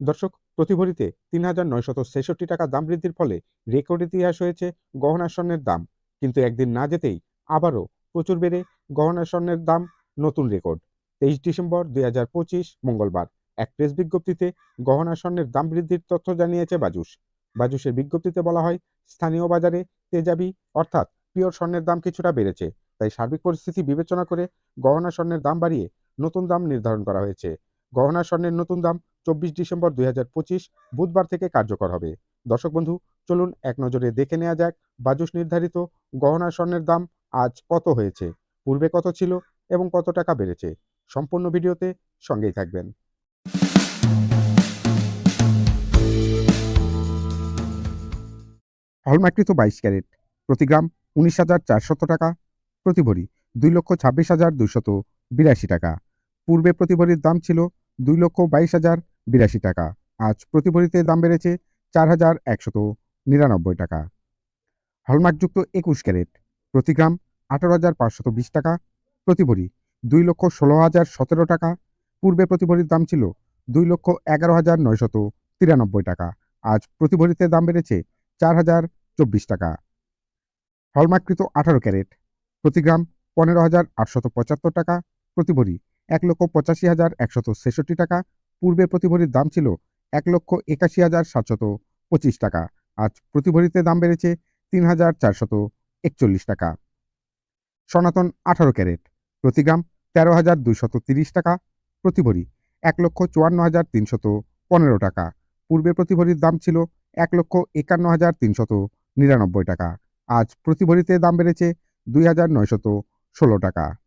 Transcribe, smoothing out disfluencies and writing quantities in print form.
দর্শক, প্রতি ভরিতে ৩,৯৬৬ টাকা দাম বৃদ্ধির ফলে রেকর্ড ইতিহাস হয়েছে গহনা স্বর্ণের দাম। কিন্তু একদিন না যেতেই আবারও প্রচুর বেড়ে গহনা স্বর্ণের দাম নতুন রেকর্ড। ২৩ ডিসেম্বর ২০২৫ মঙ্গলবার এক প্রেস বিজ্ঞপ্তিতে গহনা স্বর্ণের দাম বৃদ্ধির তথ্য জানিয়েছে বাজুস। বাজুসের বিজ্ঞপ্তিতে বলা হয়, স্থানীয় বাজারে তেজাবি অর্থাৎ পিওর স্বর্ণের দাম কিছুটা বেড়েছে। তাই সার্বিক পরিস্থিতি বিবেচনা করে গহনা স্বর্ণের দাম বাড়িয়ে নতুন দাম নির্ধারণ করা হয়েছে। গহনা স্বর্ণের নতুন দাম ২৪ ডিসেম্বর ২০২৫ বুধবার থেকে কার্যকর হবে। দর্শক বন্ধু, চলুন এক নজরে দেখে নেওয়া যাক বাজুস নির্ধারিত গহনা স্বর্ণের দাম আজ কত হয়েছে, পূর্বে কত ছিল এবং কত টাকা বেড়েছে। সম্পূর্ণ ভিডিওতে সঙ্গেই থাকবেন। হলমার্ককৃত ২২ ক্যারেট প্রতি গ্রাম ১৯,৪০০ টাকা, প্রতি ভরি ২,২৬,২৮২ টাকা। পূর্বে প্রতি ভরির দাম ছিল ২,২২,০৮২ টাকা। আজ প্রতি ভরিতে দাম বেড়েছে ৪,১৯৯ টাকা। হলমার্কযুক্ত ২১ ক্যারেট প্রতি গ্রাম ১৮,৫২০ টাকা, প্রতি ভরি ২,১৬,০১৭ টাকা। পূর্বে প্রতি ভরির দাম ছিল ২,১১,৯৯৩ টাকা। আজ প্রতি ভরিতে দাম বেড়েছে ৪,০২৪ টাকা। হলমার্ককৃত ১৮ ক্যারেট প্রতি গ্রাম ১৫,৮৭৫ টাকা, প্রতি ভরি ১,৮৫,১৬৬ টাকা। পূর্বে প্রতি ভরির দাম ছিল ১,৮১,৭২৫ টাকা। আজ প্রতি ভরিতে দাম বেড়েছে ৩,৪৪১ টাকা। সনাতন ১৮ ক্যারেট প্রতি গ্রাম ১৩,২৩০ টাকা, প্রতি ভরি ১,৫৪,৩১৫ টাকা। পূর্বে প্রতি ভরির দাম ছিল ১,৫১,৩৯৯ টাকা। আজ প্রতি ভরিতে দাম বেড়েছে ২,৯১৬ টাকা।